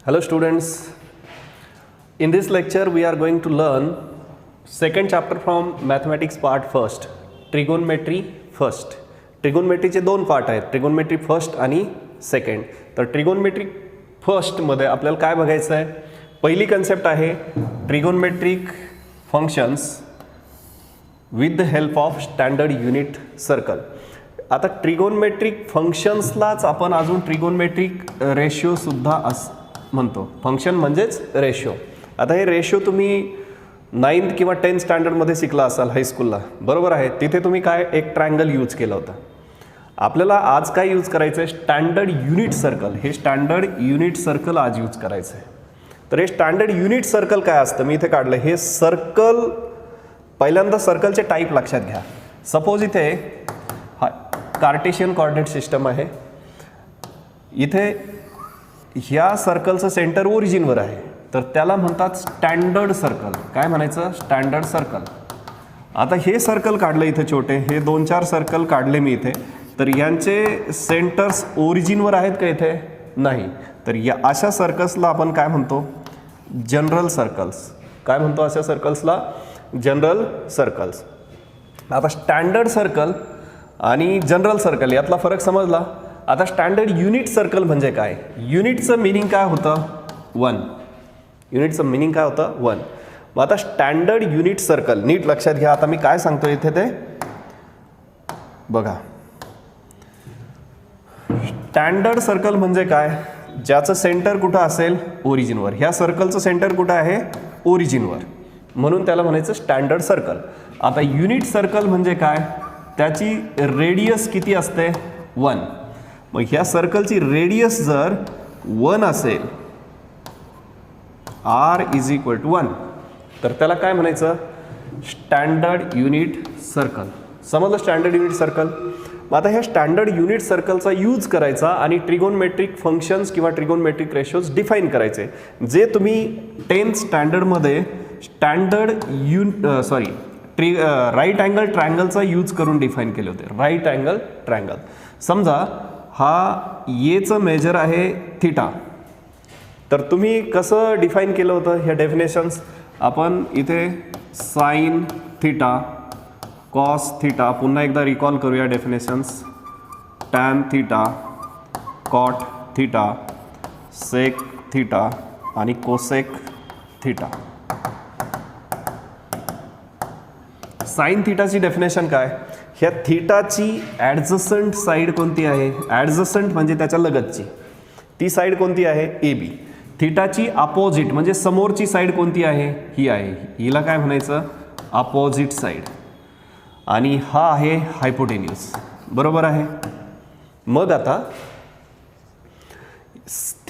Hello students, in this lecture we are going to learn second chapter from mathematics part first, trigonometry first. Trigonometry चे दोन part आहेत, trigonometry first आणि second. तर trigonometry first मध्ये आपल्याला काय बघायचं आहे? पहिली कन्सेप्ट आहे trigonometric functions with the help of standard unit circle. आता ट्रिगोनमेट्रिक फंक्शन्सलाच आपण अजून ट्रिगोनमेट्रिक रेशिओ सुद्धा म्हणतो. फंक्शन म्हणजेच रेशिओ. आता हे रेशिओ तुम्ही 9th किंवा 10th स्टँडर्डमध्ये शिकला असाल हायस्कूलला, बरोबर आहे. तिथे तुम्ही काय एक ट्रायंगल यूज केला होता. आपल्याला आज काय यूज करायचं आहे? Standard unit circle. हे स्टँडर्ड युनिट सर्कल आज यूज करायचं आहे. तर हे स्टँडर्ड युनिट सर्कल काय असतं मी इथे काढलं. हे सर्कल पहिल्यांदा सर्कलचे टाईप लक्षात घ्या. सपोज इथे हा कार्टेशियन कोऑर्डिनेट सिस्टम आहे. इथे ह्या सर्कलचं सेंटर ओरिजिनवर आहे, तर त्याला म्हणतात स्टँडर्ड सर्कल. काय म्हणायचं? Standard circle. आता हे सर्कल काढलं इथे छोटे, हे 2-4 सर्कल काढले मी इथे. तर यांचे सेंटर्स ओरिजिनवर आहेत का? इथे नाही. तर या अशा सर्कल्सला आपण काय म्हणतो? General circles. काय म्हणतो अशा सर्कल्सला? General circles. आता स्टँडर्ड सर्कल आणि जनरल सर्कल यातला फरक समजला. आता स्टँडर्ड युनिट सर्कल म्हणजे काय? युनिटचं मिनिंग काय होतं? 1. युनिटचं मिनिंग काय होतं? 1. मग आता स्टँडर्ड युनिट सर्कल नीट लक्षात घ्या. आता मी काय सांगतो इथे ते बघा. स्टँडर्ड सर्कल म्हणजे काय? ज्याचं सेंटर कुठं असेल? ओरिजिनवर. ह्या सर्कलचं सेंटर कुठं आहे? ओरिजिनवर. म्हणून त्याला म्हणायचं स्टँडर्ड सर्कल. आता युनिट सर्कल म्हणजे काय? त्याची रेडियस किती असते? 1. मग ह्या सर्कलची रेडियस जर 1 असेल, r = 1, तर त्याला काय म्हणायचं? Standard unit circle. समजलं स्टँडर्ड युनिट सर्कल? मग आता ह्या स्टँडर्ड युनिट सर्कलचा यूज करायचा आणि ट्रिगोनमेट्रिक फंक्शन्स किंवा ट्रिगोनमेट्रिक रेशोज डिफाईन करायचे, जे तुम्ही 10th स्टँडर्डमध्ये स्टँडर्ड राईट अँगल ट्रायंगलचा यूज करून डिफाईन केले होते. Right angle triangle. समजा हा येचं मेजर आहे थीटा, तर तुम्ही कसं डिफाईन केलं होतं? ह्या डेफिनेशन्स आपण इथे साइन थीटा, कॉस थीटा, पुन्हा एकदा रिकॉल करूया definitions. Tan theta, cot theta, sec theta आणि कोसेक थीटा. साइन थीटाची डेफिनेशन काय? ह्या थीटाची ॲडजसंट साईड कोणती आहे? ॲडजसंट म्हणजे त्याच्या लगतची. ती साईड कोणती आहे? AB. थीटाची अपोजिट म्हणजे समोरची साईड कोणती आहे? ही आहे. हिला काय म्हणायचं? Opposite side. आणि हा आहे हायपोटेन्यूज. बरोबर आहे. मग आता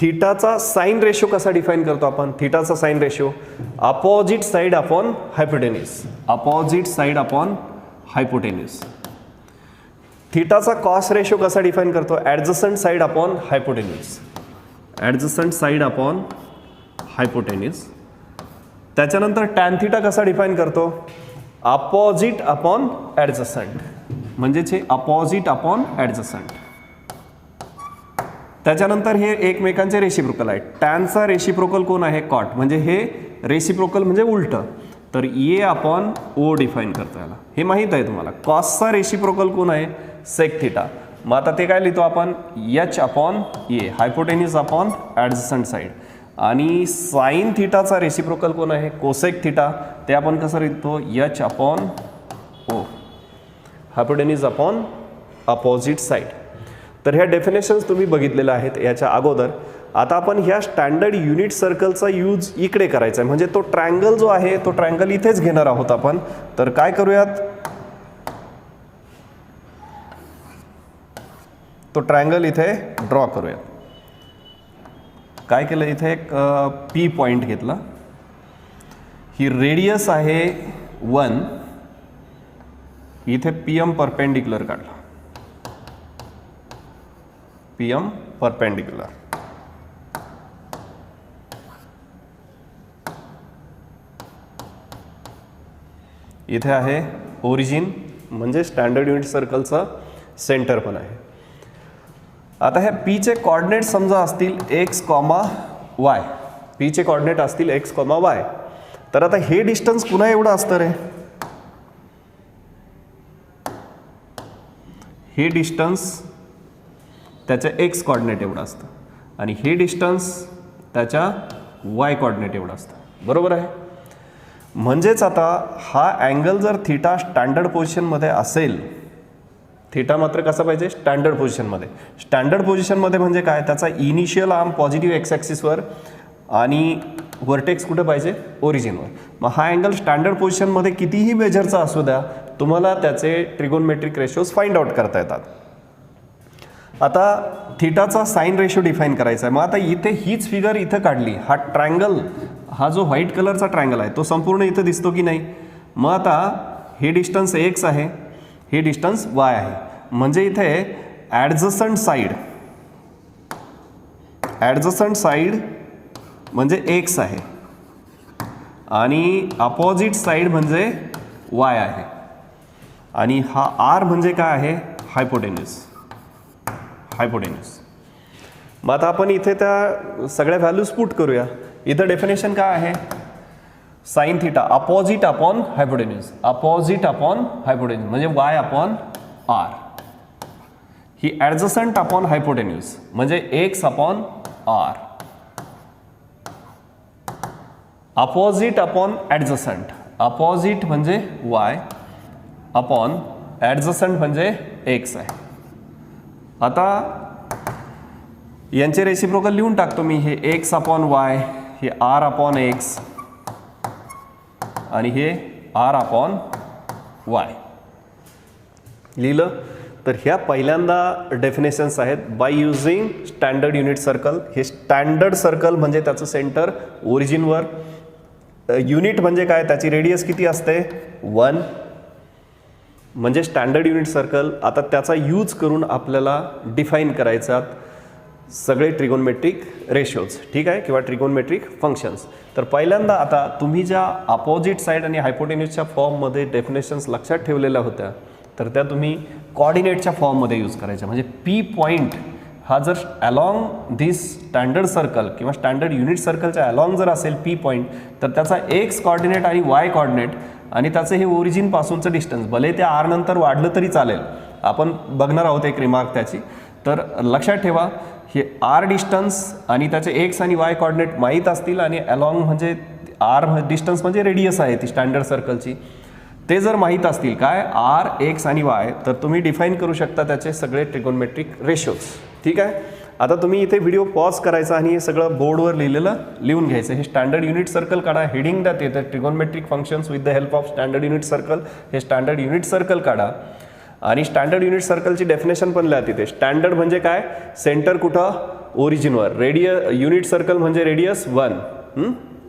थीटाचा साइन रेशो कसा डिफाईन करतो आपण? थीटाचा sine ratio opposite side upon hypotenuse. Opposite side upon hypotenuse. थीटाचा कॉस रेशो कसा डिफाईन करतो? Adjacent side upon hypotenuse. Adjacent side upon hypotenuse. त्याच्यानंतर टॅन थीटा कसा डिफाईन करतो? अपोजिट अपॉन ॲडजसंट, म्हणजेच हे अपोजिट अपॉन ॲडजसंट. त्याच्यानंतर हे एकमेकांचे रेसिप्रोकल आहे. टॅनचा रेसिप्रोकल कोण आहे? कॉट. म्हणजे हे रेसिप्रोकल म्हणजे उलटं, तर ए अपॉन ओ डिफाईन करतो याला. हे माहीत आहे तुम्हाला. कॉसचा रेसिप्रोकल कोण आहे? Sec theta. मग आता ते काय लिहितो आपण? H upon A, hypotenuse upon adjacent side. आणि साइन थीटाचा रेसिप्रोकल कोण आहे? Cosec theta. ते आपण कसं लिहितो? H upon O, hypotenuse upon opposite side. तर ह्या डेफिनेशन्स तुम्ही बघितलेल्या आहेत याच्या अगोदर. आता आपण ह्या स्टँडर्ड युनिट सर्कलचा यूज इकडे करायचा आहे, म्हणजे तो ट्रायंगल जो आहे तो ट्रायंगल इथेच घेणार आहोत आपण. तर काय करूयात? तो ट्रायंगल इथे ड्रॉ करूयात. काय केलं? इथे एक P पॉईंट घेतला. ही रेडियस आहे 1. इथे PM परपेंडिक्युलर काढला. PM perpendicular. इथे आहे ओरिजिन, म्हणजे स्टँडर्ड युनिट सर्कलचं सेंटर पण आहे. आता ह्या P चे कोऑर्डिनेट समजा असतील x, वाय, पीचे कॉर्डिनेट असतील एक्स कॉमा वाय. तर आता हे डिस्टन्स पुन्हा एवढं असतं रे, हे डिस्टन्स त्याच्या एक्स कॉर्डिनेट एवढं असतं आणि हे डिस्टन्स त्याच्या वाय कॉर्डिनेट एवढं असतं. बरोबर आहे. म्हणजेच आता हा अँगल जर थिटा स्टँडर्ड पोझिशनमध्ये असेल, थिटा मात्र कसा पाहिजे, स्टँडर्ड पोझिशनमध्ये. स्टँडर्ड पोझिशनमध्ये म्हणजे काय, त्याचा इनिशियल आर्म पॉझिटिव्ह एक्स ॲक्सिसवर आणि व्हर्टेक्स कुठं पाहिजे, ओरिजिनवर. मग हा अँगल स्टँडर्ड पोझिशनमध्ये कितीही मेजरचा असू द्या, तुम्हाला त्याचे ट्रिगोनमेट्रिक रेशोज फाइंड आउट करता येतात. आता थिटाचा साइन रेशो डिफाईन करायचा आहे. मग आता इथे हीच फिगर इथं काढली, हा ट्रायंगल, हा जो व्हाईट कलरचा ट्रायंगल आहे तो संपूर्ण इथं दिसतो की नाही. मग आता हे डिस्टन्स एक्स आहे, हे डिस्टन्स वाय आहे. म्हणजे इथे ॲडजसंट साईड म्हणजे एक्स आहे आणि अपोजिट साईड म्हणजे वाय आहे. आणि हा आर म्हणजे काय आहे, हायपोटेन्यूस. मग आता आपण इथे त्या सगळ्या व्हॅल्यूज पुट करूया. इथं डेफिनेशन काय आहे, sine theta opposite upon hypotenuse, म्हणजे वाय अपॉन आर. ही ॲडजसंट अपॉन हायपोटेन्यूस म्हणजे X upon R. Opposite upon adjacent, opposite म्हणजे वाय अपॉन ॲडजसंट म्हणजे एक्स आहे. आता यांचे रेसिप्रोकल लिहून टाकतो मी. हे एक्स अपॉन वाय, हे आर अपॉन एक्स आणि हे आर अपॉन वाय लिहिलं. तर ह्या पहिल्यांदा डेफिनेशन्स आहेत by using standard unit circle. हे स्टँडर्ड सर्कल म्हणजे त्याचं सेंटर ओरिजिनवर, युनिट म्हणजे काय, त्याची रेडियस किती असते, 1, म्हणजे स्टँडर्ड युनिट सर्कल. आता त्याचा यूज करून आपल्याला डिफाईन करायचा सगळे ट्रिगोनमेट्रिक रेशोज, ठीक आहे, किंवा ट्रिगोनमेट्रिक फंक्शन्स. तर पहिल्यांदा आता तुम्ही ज्या अपोजिट साईड आणि हायपोटेन्यूसच्या फॉर्ममध्ये डेफिनेशन्स लक्षात ठेवलेल्या होत्या, तर त्या तुम्ही कॉर्डिनेटच्या फॉर्ममध्ये यूज करायच्या. म्हणजे पी पॉईंट हा जर अलॉंग धिस स्टँडर्ड सर्कल किंवा स्टँडर्ड युनिट सर्कलच्या अलॉंग जर असेल पी पॉईंट, तर त्याचा एक्स कॉर्डिनेट आणि वाय कॉर्डिनेट आणि त्याचं हे ओरिजिनपासूनचं डिस्टन्स, भले ते आर नंतर वाढलं तरी चालेल, आपण बघणार आहोत एक रिमार्क त्याची. तर लक्षात ठेवा, हे आर डिस्टन्स आणि त्याचे एक्स आणि वाय कॉर्डिनेट माहीत असतील आणि अलॉंग म्हणजे आर डिस्टन्स म्हणजे रेडियस आहे ती स्टँडर्ड सर्कलची, ते जर माहीत असतील काय आर, एक्स आणि वाय, तर तुम्ही डिफाईन करू शकता त्याचे सगळे ट्रिगोनमेट्रिक रेशोज. ठीक आहे. आता तुम्ही इथे व्हिडिओ पॉज करायचा आणि हे सगळं बोर्डवर लिहिलेलं लिहून घ्यायचं. हे स्टँडर्ड युनिट सर्कल काढा, हेडिंग द्या तिथे trigonometric functions with the help of standard unit circle. हे स्टँडर्ड युनिट सर्कल काढा आणि स्टँडर्ड युनिट सर्कलची डेफिनेशन पण लिहा तिथे. स्टँडर्ड म्हणजे काय, सेंटर कुठं, ओरिजिनवर. युनिट सर्कल म्हणजे रेडियस 1,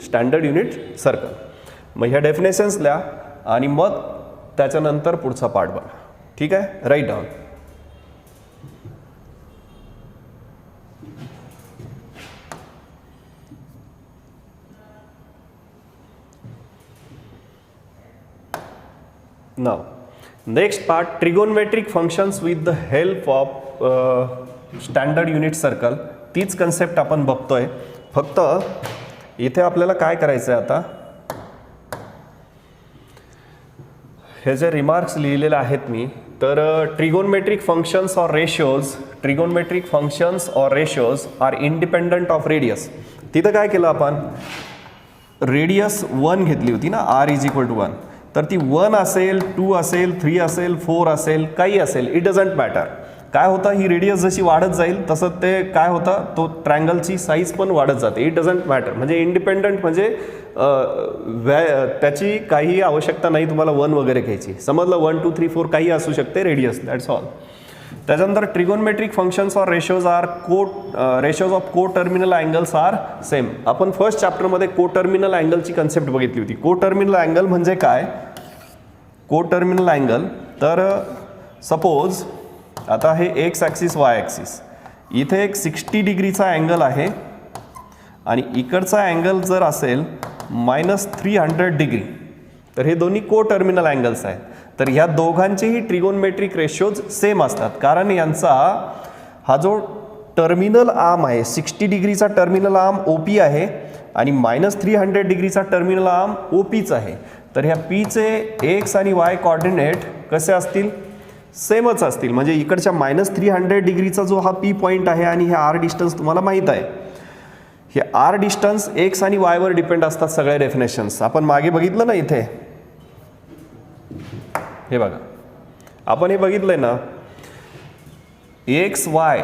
स्टँडर्ड युनिट सर्कल. मग ह्या डेफिनेशन्स लिहा आणि मग त्याच्यानंतर पुढचा पार्ट बघा. ठीक आहे, write down. Now, next part, trigonometric functions with the help of standard unit circle. तीच कन्सेप्ट आपण बघतोय. फक्त इथे आपल्याला काय करायचं आहे, आता हे जे रिमार्क्स लिहिलेले आहेत मी, तर trigonometric functions or ratios are independent of radius. तिथं काय केलं आपण, रेडियस 1 घेतली होती ना, r इज इक्वल टू 1. तर ती 1 असेल, 2 असेल, 3 असेल, 4 असेल, काही असेल, इट डझंट मॅटर. काय होतं, ही रेडियस जशी वाढत जाईल तसं ते काय होतं, तो ट्रायंगलची साईज पण वाढत जाते. It doesn't matter. म्हणजे इंडिपेंडंट म्हणजे त्याची काही आवश्यकता नाही तुम्हाला 1 वगैरे घ्यायची. समजलं, 1 2 3 4 काही असू शकते रेडियस, दॅट्स ऑल. त्याच्यानंतर trigonometric functions or ratios are ratios of coterminal angles are same. आपण फर्स्ट चॅप्टरमध्ये को टर्मिनल अँगलची कन्सेप्ट बघितली होती. को टर्मिनल अँगल म्हणजे काय, को टर्मिनल अँगल, तर सपोज आता हे एक्स ॲक्सिस वाय ॲक्सिस, इथे एक 60 डिग्रीचा अँगल आहे आणि इकडचा अँगल जर असेल -300 डिग्री, तर हे दोन्ही को टर्मिनल अँगल्स आहेत. तर ह्या दोघांचेही ट्रिगोनमेट्रिक रेशोज सेम असतात, कारण यांचा हा जो टर्मिनल आर्म आहे 60 डिग्रीचा टर्मिनल आर्म OP आहे आणि -300 डिग्रीचा टर्मिनल आर्म OPच आहे. तर ह्या Pचे एक्स आणि वाय कॉर्डिनेट कसे असतील, सेमच असतील. म्हणजे इकडच्या -300 डिग्रीचा जो हा P पॉईंट आहे आणि हे R डिस्टन्स तुम्हाला माहीत आहे. हे R डिस्टन्स एक्स आणि वायवर डिपेंड असतात सगळे डेफिनेशन्स. आपण मागे बघितलं ना, इथे हे बघा, आपण हे बघितलंय ना, एक्स वाय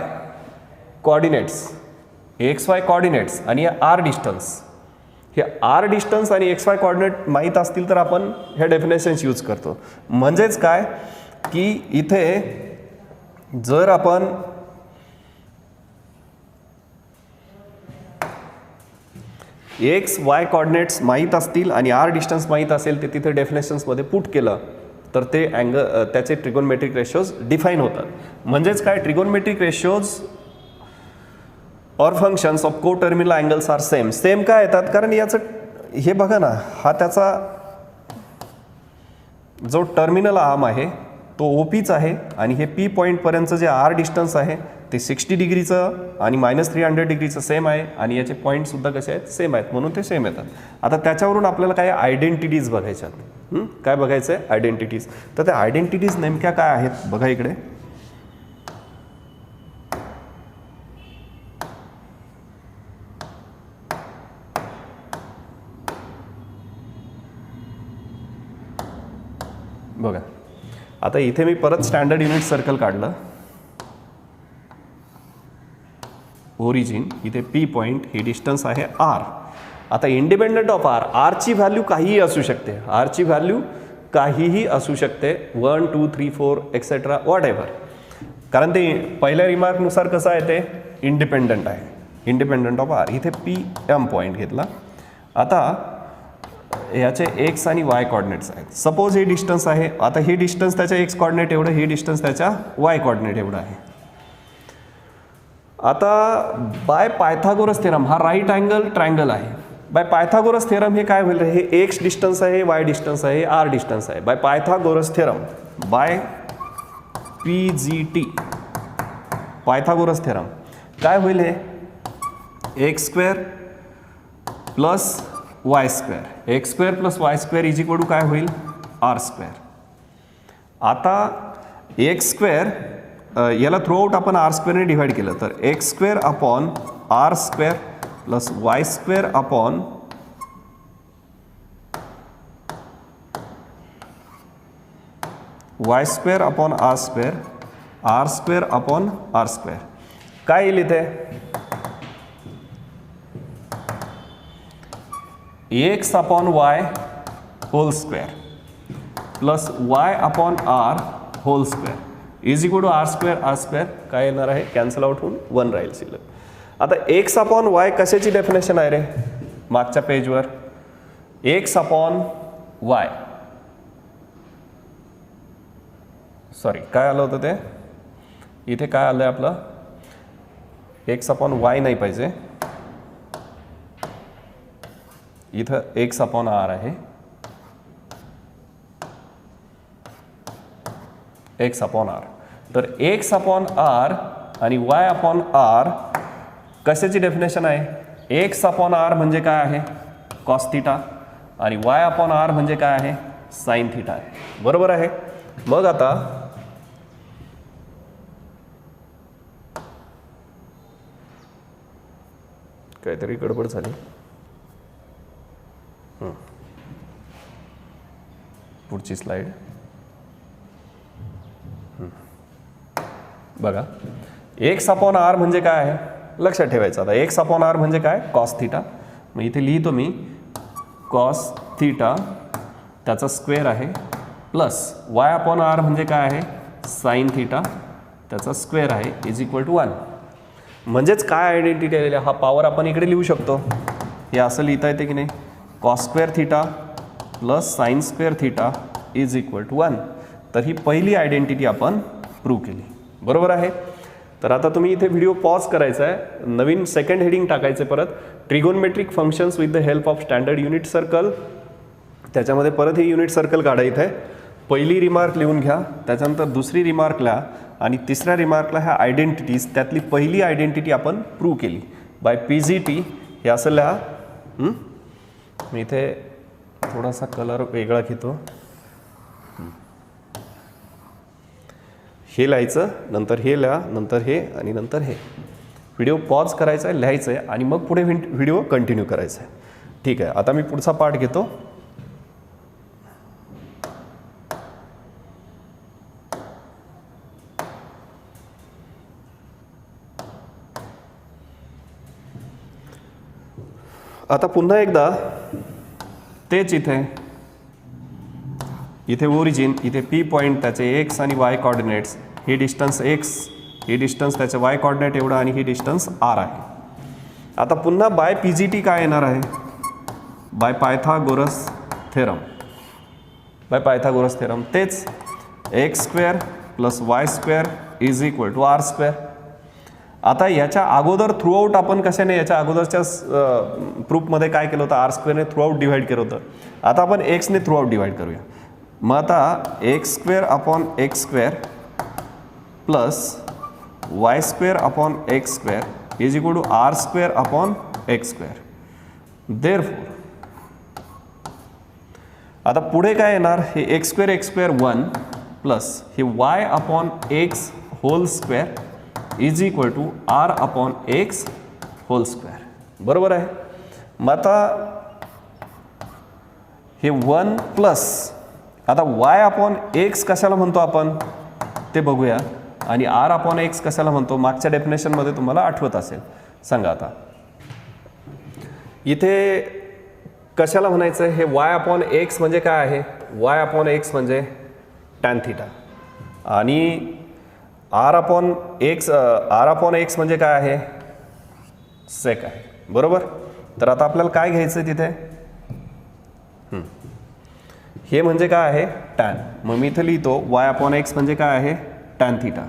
कॉर्डिनेट्स आणि R डिस्टन्स. हे R डिस्टन्स आणि XY कॉर्डिनेट माहीत असतील तर आपण ह्या डेफिनेशन्स यूज करतो. म्हणजेच काय की इथे जर आपण XY कॉर्डिनेट्स माहीत असतील आणि R डिस्टन्स माहीत असेल ते तिथे डेफिनेशन्समध्ये पुट केलं तर ते त्याचे ट्रिगोनमेट्रिक रेशोज डिफाईन होतात. म्हणजेच काय, ट्रिगोनमेट्रिक रेशोज और functions of coterminal angles are same काय येतात, कारण याचं हे बघा ना, हा त्याचा जो टर्मिनल आर्म आहे तो OPच आहे आणि हे P पॉईंटपर्यंतचं जे R डिस्टन्स आहे ते 60 डिग्रीचं आणि -300 डिग्रीचं सेम आहे आणि याचे पॉईंटसुद्धा कसे आहेत, सेम आहेत, म्हणून ते सेम येतात. आता त्याच्यावरून आपल्याला काही आयडेंटिटीज बघायच्यात. काय बघायचं आहे, आयडेंटिटीज. तर त्या आयडेंटिटीज नेमक्या काय आहेत बघा इकडे. बघा, आता इथे मी परत स्टँडर्ड युनिट सर्कल काढलं. ओरिजिन इथे P पॉईंट, हे डिस्टन्स आहे R. आता इंडिपेंडंट ऑफ R ची व्हॅल्यू काहीही असू शकते. R ची व्हॅल्यू काहीही असू शकते, 1 2 3 4 एक्सेट्रा वॉट एव्हर. कारण ते पहिल्या रिमार्कनुसार कसं आहे, ते इंडिपेंडंट आहे, इंडिपेंडंट ऑफ R. इथे PM पॉईंट घेतला. आता याचे एक्स आणि वाय कॉर्डिनेट्स आहेत. सपोज हे डिस्टन्स आहे. आता हे डिस्टन्स त्याच्या एक्स कॉर्डिनेट एवढं, हे डिस्टन्स त्याच्या वाय कॉर्डिनेट एवढं आहे. आता बाय पायथागोरस थेरम, हा राईट अँगल ट्रायंगल आहे. बाय पायथागोरस थेरम हे काय होईल, हे एक्स डिस्टन्स आहे, वाय डिस्टन्स आहे, R डिस्टन्स आहे. By Pythagoras theorem, by PGT Pythagoras theorem काय होईल, हे X square plus Y square, X square plus Y square is equal to काय होईल, R स्क्वेअर. आता एक्स स्क्वेअर याला थ्रूआउट आपण R स्क्वेअरने डिवाइड केलं तर X square upon R square plus Y square upon Y square upon R square, R square upon R square. काय येईल इथे, X upon Y whole square plus Y upon R whole square is equal to R square काय येणार आहे, cancel out होऊन 1 राहील शिल्लक. आता एक्स अपॉन वाय कशाची डेफिनेशन आहे रे मागच्या पेजवर, एक्स अपॉन वाय, सॉरी काय आलं होतं ते, इथे काय आलं आहे आपलं, एक्स अपॉन वाय नाही पाहिजे, इथं एक्स अपॉन R आहे, एक्स अपॉन R. तर एक्स अपॉन R आणि वाय अपॉन R कशाची डेफिनेशन आहे, एक्स अपॉन R म्हणजे काय आहे, कॉस थिटा आणि वाय अपॉन R म्हणजे काय आहे, साइन थिटा आहे. बरोबर आहे. मग आता काहीतरी गडबड झाली, पुढची स्लाइड बघा. एक्स अपॉन R म्हणजे काय आहे लक्षात ठेवायचं. आता एक्स अपॉन R म्हणजे काय, कॉस थिटा. मग इथे लिहितो मी कॉस थिटा त्याचा स्क्वेअर आहे प्लस वाय अपॉन R म्हणजे काय आहे, साइन थिटा त्याचा स्क्वेअर आहे इज इक्वल टू 1. म्हणजेच काय आयडेंटिटी आलेली, हा पॉवर आपण इकडे लिहू शकतो, हे असं लिहिता येते की नाही, cos square theta plus sine square theta is equal to 1. तर ही पहिली आयडेंटिटी आपण प्रूव्ह केली. बरोबर आहे. तर आता तुम्ही इथे व्हिडिओ पॉज करायचा आहे, नवीन सेकंड हेडिंग टाकायचं परत, trigonometric functions with the help of standard unit circle. त्याच्यामध्ये परत ही युनिट सर्कल काढायचं आहे. पहिली रिमार्क लिहून घ्या, त्याच्यानंतर दुसरी रिमार्क लिहा आणि तिसऱ्या रिमार्कला ह्या आयडेंटिटीज, त्यातली पहिली आयडेंटिटी आपण प्रूव्ह केली बाय PGT. हे असं लिहा. मी इथे थोडासा कलर वेगळा घेतो. हे लिहायचं, नंतर हे लिहा, नंतर हे आणि नंतर हे. व्हिडिओ पॉज करायचा आहे, लिहायचं आहे आणि मग पुढे व्हिडिओ कंटिन्यू करायचा आहे. ठीक आहे, आता मी पुढचा पार्ट घेतो. आता पुन्हा एकदा तेच इथे ओरिजिन, इथे P पॉईंट, त्याचे एक्स आणि वाय कॉर्डिनेट्स, ही डिस्टन्स एक्स, ही डिस्टन्स त्याचे वाय कॉर्डिनेट एवढा आणि ही डिस्टन्स r आहे. आता पुन्हा बाय PGT काय येणार आहे? By Pythagoras theorem. By Pythagoras theorem तेच X square plus Y square is equal to R square. आता याच्या अगोदर थ्रूआउट आपण कशाने, याच्या अगोदरच्या प्रूफमध्ये काय केलं होतं? आर स्क्वेअरने थ्रूआउट डिवाइड केलं होतं. आता आपण एक्सने थ्रूआउट डिवाइड करूया. मग आता X square upon X square plus Y square upon X square is equal to R square upon X square. Therefore आता पुढे काय येणार? हे एक्स स्क्वेअर 1 प्लस हे Y upon X whole square is equal to R upon X whole square. बरोबर आहे. मग आता हे 1 प्लस आता वाय अपॉन एक्स कशाला म्हणतो आपण ते बघूया आणि आर अपॉन एक्स कशाला म्हणतो? मागच्या डेफिनेशनमध्ये तुम्हाला आठवत असेल. सांगा आता इथे कशाला म्हणायचं? हे वाय अपॉन एक्स म्हणजे काय आहे? वाय अपॉन एक्स म्हणजे टॅन थिटा आणि आर अपॉन एक्स म्हणजे काय आहे? सेक आहे. बरोबर. तर आता आपल्याला काय घ्यायचं आहे तिथे? हे म्हणजे काय आहे? टॅन. मग मी इथे लिहितो वाय अपॉन एक्स म्हणजे काय आहे? Tan theta.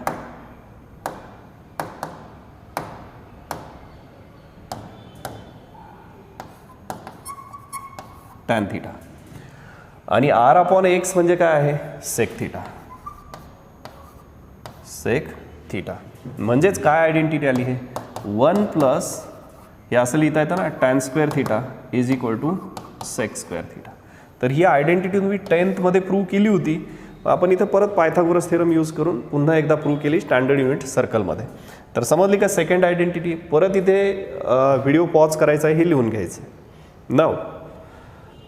टॅन थिटा आणि आर अपॉन एक्स म्हणजे काय आहे? Sec theta. सेक थिटा म्हणजेच काय आयडेंटिटी आली? हे 1 प्लस हे असं लिहिता येतं ना, tan square theta is equal to sec square theta. तर ही आयडेंटिटी तुम्ही 10th मध्ये प्रूव्ह केली होती. आपण इथं परत पायथागोरस थेरम यूज करून पुन्हा एकदा प्रूव्ह केली स्टँडर्ड युनिट सर्कलमध्ये. तर समजली का सेकंड आयडेंटिटी? परत इथे व्हिडिओ पॉज करायचा आहे, हे लिहून घ्यायचं. नाव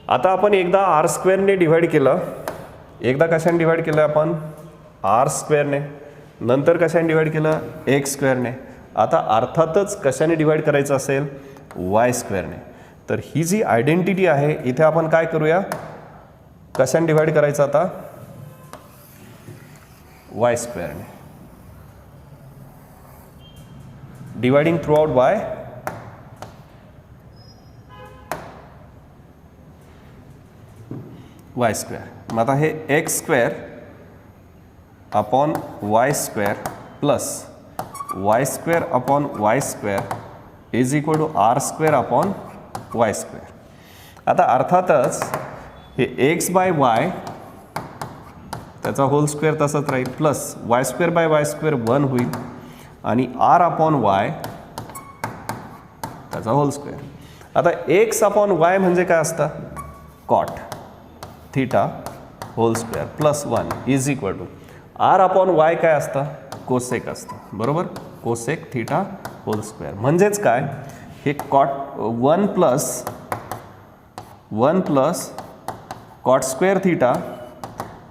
आता आपण एकदा आर स्क्वेअरने डिवाइड केलं, एकदा कशाने डिवाइड केलं आपण? आर स्क्वेअरने. नंतर कशाने डिवाइड केलं? एक्स स्क्वेअरने. आता अर्थातच कशाने डिवाइड करायचं असेल? वाय स्क्वेअरने. तर ही जी आयडेंटिटी आहे इथे आपण काय करूया? कशाने डिवाइड करायचं आता? वाय स्क्वेअरने. Dividing throughout by Y square. मग आता हे X square upon Y square plus Y square upon Y square is equal to R square upon Y square. आता अर्थातच हे एक्स बाय वाय त्याचा होल स्क्वेअर तसंच राहील plus Y square by Y square 1 होईल आणि आर अपॉन वाय त्याचा whole square. आता एक्स अपॉन वाय म्हणजे काय असतं? Cot theta hole square plus 1 is equal to R upon y काय असतं? कोसेक असतं. बरोबर. कोसेक थिटा होल स्क्वेअर म्हणजेच काय? हे cot 1 plus cot square theta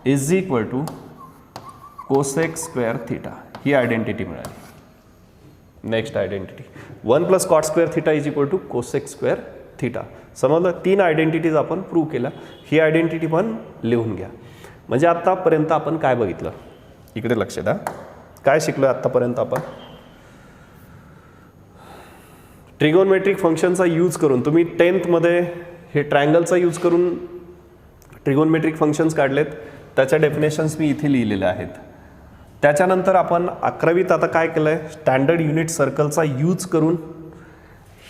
is equal to cosec square theta. ही आयडेंटिटी मिळाली. Next identity 1 plus cot square theta is equal to cosec square theta. समजलं? 3 आयडेंटिटीज आपण प्रूव्ह केल्या. ही आयडेंटिटी पण लिहून घ्या. म्हणजे आत्तापर्यंत आपण काय बघितलं? इकडे लक्ष द्या. काय शिकलो आत्तापर्यंत आपण? ट्रिगोनमेट्रिक फंक्शनचा यूज करून तुम्ही 10th मध्ये हे ट्रायंगलचा यूज करून ट्रिगोनमेट्रिक फंक्शन्स काढलेत. त्याच्या डेफिनेशन्स मी इथे लिहिलेल्या आहेत. त्याच्यानंतर आपण 11वीत आता काय केलं आहे? स्टँडर्ड युनिट सर्कलचा यूज करून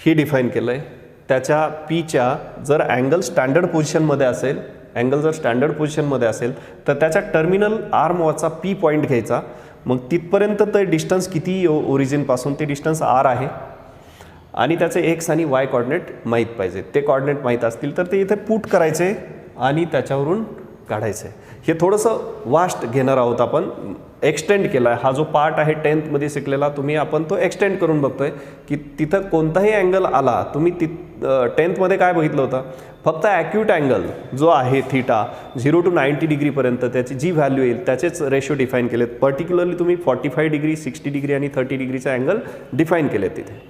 हे डिफाईन केलं आहे. त्याच्या पीच्या जर अँगल स्टँडर्ड पोझिशनमध्ये असेल अँगल जर स्टँडर्ड पोझिशनमध्ये असेल तर त्याच्या टर्मिनल आर्मवरचा पी पॉईंट घ्यायचा, मग तिथपर्यंत ते डिस्टन्स किती ओरिजिनपासून ते डिस्टन्स आर आहे आणि त्याचे एक्स आणि वाय कॉर्डिनेट माहीत पाहिजे. ते कॉर्डिनेट माहीत असतील तर ते इथे पुट करायचे आणि त्याच्यावरून काढायचे. हे थोडंसं वास्ट घेणार आहोत आपण, एक्सटेंड केला आहे. हा जो पार्ट आहे 10th शिकलेला आपण तो एक्सटेंड करून बघतोय की तिथं कोणताही अँगल आला. तुम्ही 10th काय बघितलं होतं, फक्त ॲक्यूट अँगल जो आहे थिटा 0 to 90 डिग्रीपर्यंत त्याची जी व्हॅल्यू येईल त्याचेच रेशो डिफाईन केलेत. पर्टिक्युलरली तुम्ही 45 डिग्री, 60 डिग्री आणि 30 डिग्रीचा अँगल डिफाईन केलेत तिथे.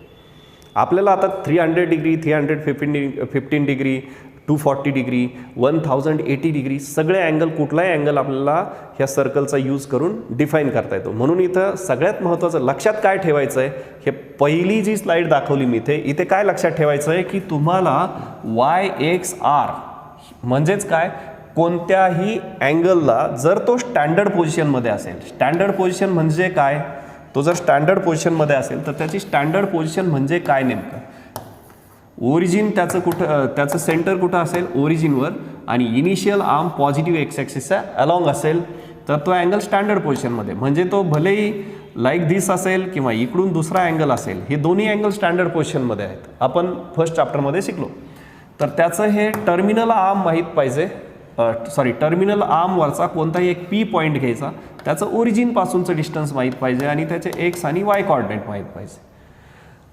आपल्याला आता 300 डिग्री, 315 डिग्री, 240 डिग्री, 1080 डिग्री सगळे अँगल, कुठलाही अँगल आपल्याला ह्या सर्कलचा यूज करून डिफाईन करता येतो. म्हणून इथं सगळ्यात महत्त्वाचं लक्षात काय ठेवायचं आहे, हे पहिली जी स्लाईड दाखवली मी इथे काय लक्षात ठेवायचं आहे की तुम्हाला वाय एक्स आर म्हणजेच काय, कोणत्याही अँगलला जर तो स्टँडर्ड पोझिशनमध्ये असेल, स्टँडर्ड पोझिशन म्हणजे काय, तो जर स्टँडर्ड पोझिशनमध्ये असेल तर त्याची स्टँडर्ड पोझिशन म्हणजे काय नेमकं, ओरिजिन त्याचं सेंटर कुठं असेल, ओरिजिनवर, आणि इनिशियल आर्म पॉझिटिव्ह एक्स ॲक्सिसचा अलॉंग असेल तर तो अँगल स्टँडर्ड पोझिशनमध्ये, म्हणजे तो भलेही लाईक दिस असेल किंवा इकडून दुसरा अँगल असेल, हे दोन्ही अँगल स्टँडर्ड पोझिशनमध्ये आहेत. आपण फर्स्ट चॅप्टरमध्ये शिकलो. तर त्याचं हे टर्मिनल आर्म माहीत पाहिजे, टर्मिनल आर्मवरचा कोणताही एक पी पॉईंट घ्यायचा, त्याचं ओरिजिनपासूनचं डिस्टन्स माहीत पाहिजे आणि त्याचे एक्स आणि वाय कॉर्डिनेट माहीत पाहिजे.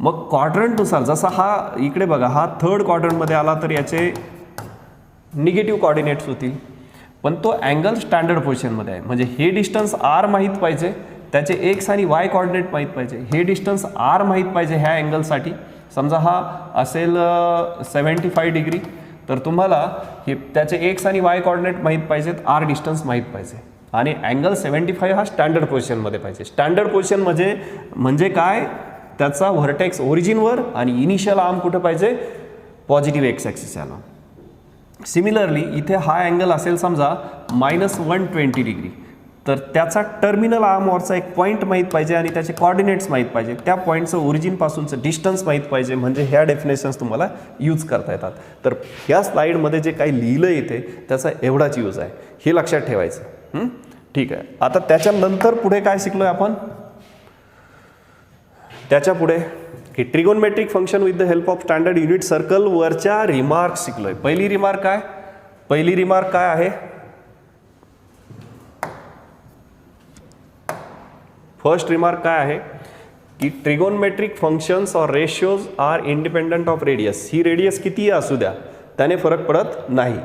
मग क्वाड्रंटनुसार, जसा हा इकडे बघा, हा थर्ड क्वाड्रंटमध्ये आला तर याचे निगेटिव्ह कॉर्डिनेट्स होतील, पण तो अँगल स्टँडर्ड पोझिशनमध्ये आहे. म्हणजे हे डिस्टन्स आर माहीत पाहिजे, त्याचे एक्स आणि वाय कॉर्डिनेट माहीत पाहिजे, हे डिस्टन्स आर माहीत पाहिजे ह्या अँगलसाठी. समजा हा असेल 75 डिग्री, तर तुम्हाला हे त्याचे एक्स आणि वाय कॉर्डिनेट माहीत पाहिजेत, आर डिस्टन्स माहीत पाहिजे, आणि अँगल 75 हा स्टँडर्ड पोझिशनमध्ये पाहिजे. स्टँडर्ड पोझिशन म्हणजे काय, त्याचा व्हर्टेक्स ओरिजिनवर आणि इनिशियल आर्म कुठं पाहिजे, पॉझिटिव्ह एक्स ॲक्सिसला. सिमिलरली इथे हा अँगल असेल समजा -120 डिग्री, तर त्याचा टर्मिनल आर्मवरचा एक पॉईंट माहीत पाहिजे आणि त्याचे कॉर्डिनेट्स माहीत पाहिजे, त्या पॉईंटचं ओरिजिनपासूनचं डिस्टन्स माहीत पाहिजे, म्हणजे ह्या डेफिनेशन्स तुम्हाला यूज करता येतात. तर ह्या स्लाईडमध्ये जे काही लिहिलं येते त्याचा एवढाच यूज आहे, हे लक्षात ठेवायचं. ठीक आहे. आता त्याच्यानंतर पुढे काय शिकलो आहे आपण, त्याच्या पुढे की trigonometric function with the help of standard unit circle वरच्या रिमार्क शिकलोय. पहिली रिमार्क काय आहे, फर्स्ट रिमार्क काय आहे की ट्रिगोनमेट्रिक फंक्शन्स और ratios are independent of radius. ही रेडियस कितीही असू द्या त्याने फरक पडत नाही.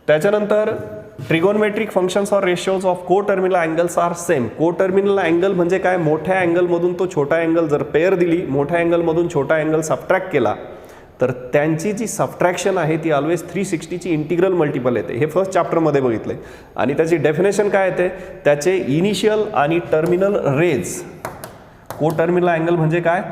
त्याच्यानंतर ट्रिगोनमेट्रिक फंक्शन्स और ratios of coterminal angles are same. Coterminal angle म्हणजे काय, मोठ्या अँगलमधून तो छोटा अँगल जर पेअर दिली, मोठ्या अँगलमधून छोटा अँगल सबट्रॅक्ट केला तर त्यांची जी सबट्रॅक्शन आहे ती ऑलवेज 360ची इंटिग्रल मल्टिपल येते. हे फर्स्ट चॅप्टरमध्ये बघितलं आहे. आणि त्याची डेफिनेशन काय येते, त्याचे इनिशियल आणि टर्मिनल रेज. कोटर्मिनल अँगल म्हणजे काय,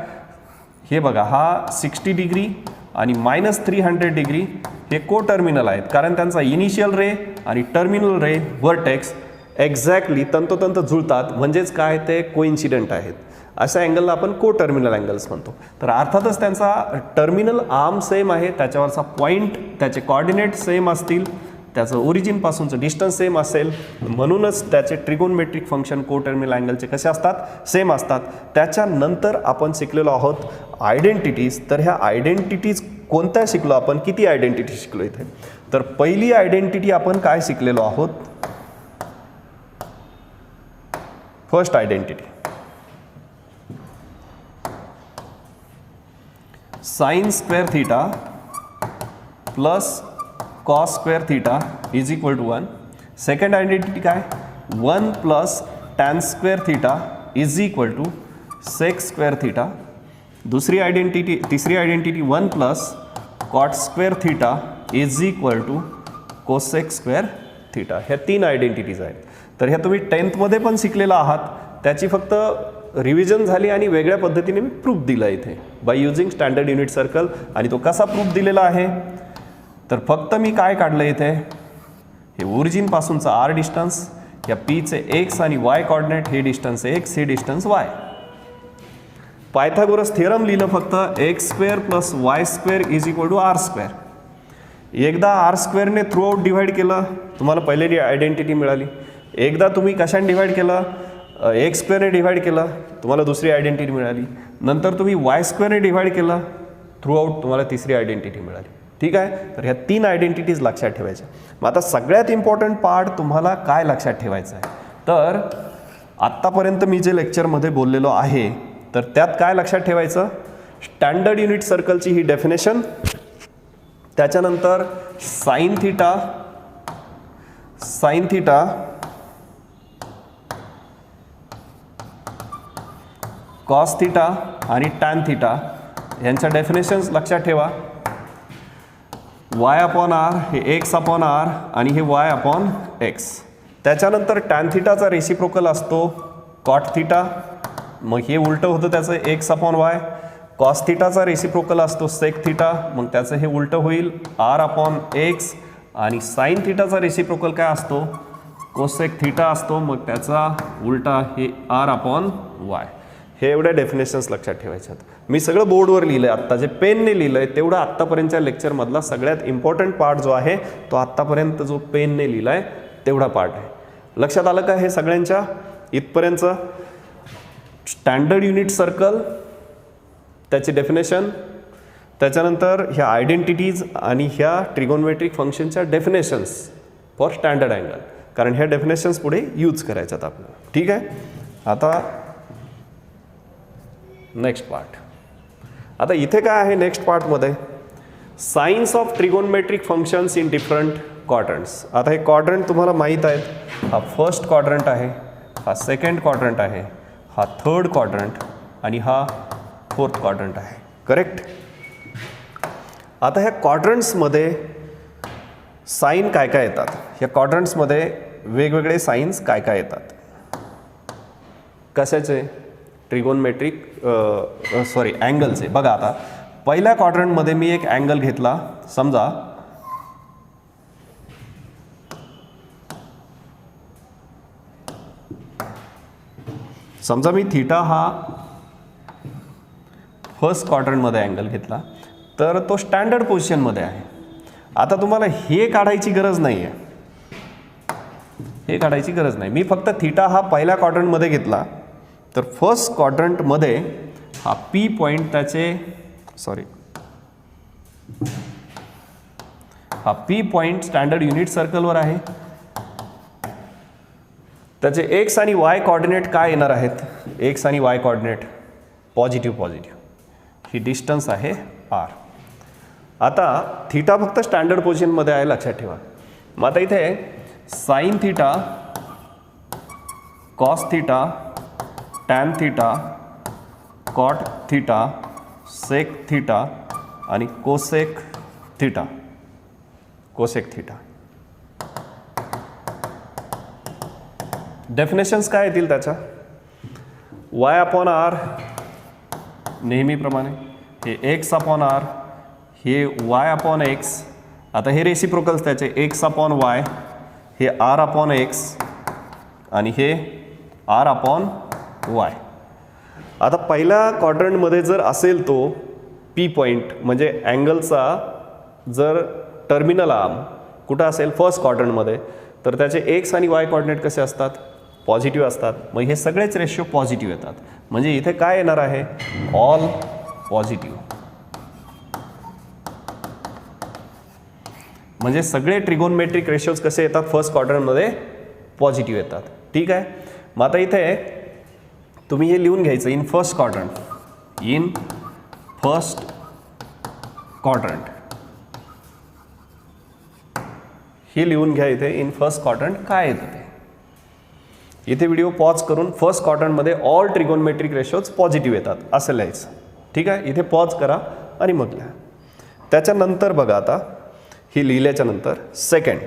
हे बघा, हा 60 डिग्री आणि -300 डिग्री हे कोटर्मिनल आहेत, कारण त्यांचा इनिशियल रे आणि टर्मिनल रे व्हर्टेक्स एक्झॅक्टली तंतोतंत जुळतात, म्हणजेच काय, ते कोइन्सिडंट आहेत. अशा अँगलला आपण कोटर्मिनल अँगल्स म्हणतो. तर अर्थातच त्यांचा टर्मिनल आर्म सेम आहे, त्याच्यावरचा पॉईंट, त्याचे कॉर्डिनेट सेम असतील, त्याचं ओरिजिनपासूनचं डिस्टन्स सेम असेल, म्हणूनच त्याचे ट्रिगोनमेट्रिक फंक्शन कोटर्मिनल अँगलचे कसे असतात, सेम असतात. त्याच्यानंतर आपण शिकलेलो आहोत आयडेंटिटीज. तर ह्या आयडेंटिटीज कोणत्या शिकलो आपण, किती आयडेंटिटी शिकलो इथे. तर पहिली आयडेंटिटी आपण काय शिकलेलो आहोत, first identity, sine square theta plus cos square theta is equal to 1. Second identity काय, 1 plus tan square theta is equal to sec square theta. तिसरी identity 1 plus cot square theta is equal to cosec square theta. ह्या 3 identities आहेत. तर ह्या तुम्ही 10th पण शिकलेला आहात, त्याची फक्त रिव्हिजन झाली आणि वेगळ्या पद्धतीने मी प्रूफ दिला इथे by using standard unit circle. आणि तो कसा प्रूफ दिलेला आहे, तर फक्त मी काय काढलं इथे, हे ओरिजिनपासूनचा आर डिस्टन्स, या पीचे एक्स आणि वाय कॉर्डिनेट, हे डिस्टन्स एक्स, हे डिस्टन्स वाय. पायथागोरस थेरम लिहिलं फक्त, x square plus Y square is equal to R square. एकदा आर स्क्वेअरने थ्रू आउट डिवाईड केलं तुम्हाला पहिली आयडेंटिटी मिळाली. एकदा तुम्ही कशाने डिवाईड केलं एक्स स्क्वेअरने डिवाईड केलं तुम्हाला दुसरी आयडेंटिटी मिळाली. नंतर तुम्ही वाय स्क्वेअरने डिवाईड केलं थ्रू आउट तुम्हाला तिसरी आयडेंटिटी मिळाली. ठीक आहे. तर ह्या 3 आयडेंटिटीज लक्षात ठेवायच्या. मग आता सगळ्यात इम्पॉर्टंट पार्ट तुम्हाला काय लक्षात ठेवायचं आहे तर आत्तापर्यंत मी जे लेक्चरमध्ये बोललेलो आहे तर त्यात काय लक्षात ठेवायचं स्टँडर्ड युनिट सर्कलची ही डेफिनेशन, त्याच्यानंतर साइन थिटा कॉस थिटा आणि टॅन थिटा यांच्या डेफिनेशन्स लक्षात ठेवा. वाय अपॉन आर हे एक्स अपॉन आर आणि हे वाय अपॉन एक्स. त्याच्यानंतर टॅन थिटाचा रेसिप्रोकल असतो कॉट थिटा, मग हे उलटं होतं त्याचं एक्स अपॉन वाय. कॉस थिटाचा रेसिप्रोकल असतो सेक थिटा, मग त्याचं हे उलटं होईल आर अपॉन एक्स. आणि साइन थिटाचा रेसिप्रोकल काय असतो कोसेक थिटा असतो, मग त्याचा उलटा हे आर अपॉन वाय. हे एवढ्या डेफिनेशन्स लक्षात ठेवायच्यात. मी सगळं बोर्डवर लिहिलं आहे आत्ता जे पेनने लिहिलं आहे तेवढं आत्तापर्यंतच्या लेक्चरमधला सगळ्यात इम्पॉर्टंट पार्ट जो आहे तो आत्तापर्यंत जो पेनने लिहिला आहे तेवढा पार्ट आहे. लक्षात आलं का हे सगळ्यांच्या इथपर्यंतचं स्टँडर्ड युनिट सर्कल त्याची डेफिनेशन, त्याच्यानंतर ह्या आयडेंटिटीज आणि ह्या ट्रिगोनमेट्रिक फंक्शनच्या डेफिनेशन्स फॉर स्टँडर्ड अँगल, कारण ह्या डेफिनेशन्स पुढे यूज करायच्यात आपल्याला. ठीक आहे. आता नेक्स्ट पार्ट. आता इथे काय आहे नेक्स्ट पार्टमध्ये signs of trigonometric functions in different quadrants. आता हे क्वाड्रंट तुम्हाला माहीत आहेत. हा फर्स्ट क्वाड्रंट आहे, हा सेकंड क्वाड्रंट आहे, हा थर्ड क्वाड्रंट आणि हा फोर्थ क्वाड्रंट आहे. करेक्ट. आता ह्या क्वाड्रंट्समध्ये साइन काय काय येतात, ह्या क्वाड्रंट्समध्ये वेगवेगळे साइन्स काय काय येतात कशाचे ट्रिगोनमेट्रिक अँगलचे. बघा आता पहिल्या क्वाड्रंटमध्ये मी एक अँगल घेतला, समजा मी थिटा हा फर्स्ट क्वाड्रंटमध्ये अँगल घेतला तर तो स्टँडर्ड पोझिशनमध्ये आहे. आता तुम्हाला हे काढायची गरज नाही आहे, हे काढायची गरज नाही. मी फक्त थिटा हा पहिल्या क्वाड्रंटमध्ये घेतला तर फर्स्ट क्वाड्रंटमध्ये हा पी पॉईंट हा पी पॉईंट स्टँडर्ड युनिट सर्कलवर आहे. त्याचे एक्स आणि वाय कॉर्डिनेट काय येणार आहेत, एक्स आणि वाय कॉर्डिनेट पॉझिटिव्ह, ही डिस्टन्स आहे आर. आता थिटा फक्त स्टँडर्ड पोझिशनमध्ये आहे लक्षात ठेवा. मग आता इथे sine theta cos theta tan theta cot theta sec theta आणि कोसेक थिटा. डेफिनेशन्स काय येतील त्याच्या वाय अपॉन आर नेहमीप्रमाणे, हे एक्स अपॉन आर, हे वाय अपॉन एक्स. आता हे रेसिप्रोकल्स त्याचे एक्स अपॉन वाय, हे आर अपॉन एक्स आणि हे आर अपॉन वाय. आता पहिल्या क्वाड्रंटमध्ये जर असेल तो पी पॉईंट म्हणजे अँगलचा जर टर्मिनल आर्म कुठं असेल फर्स्ट क्वाड्रंटमध्ये तर त्याचे एक्स आणि वाय कॉर्डिनेट कसे असतात पॉझिटिव्ह असतात. मग हे सगळेच रेशिओ पॉझिटिव्ह येतात. म्हणजे इथे काय येणार आहे ऑल पॉझिटिव्ह. म्हणजे सगळे ट्रिगोनमेट्रिक रेशिओज कसे येतात फर्स्ट क्वाड्रंटमध्ये पॉझिटिव्ह येतात. ठीक आहे. मग आता इथे तुम्ही हे लिहून घ्यायचं इन फर्स्ट क्वाड्रंट हे लिहून घ्या इथे इन फर्स्ट क्वाड्रंट काय येतं ते. इथे व्हिडिओ पॉज करून फर्स्ट क्वाड्रंटमध्ये ऑल ट्रिगोनमेट्रिक रेशिओज पॉझिटिव्ह येतात असं लिहायचं. ठीक आहे. इथे पॉज करा आणि मग लिहा. त्याच्यानंतर बघा आता हे लिहिल्याच्या नंतर सेकंड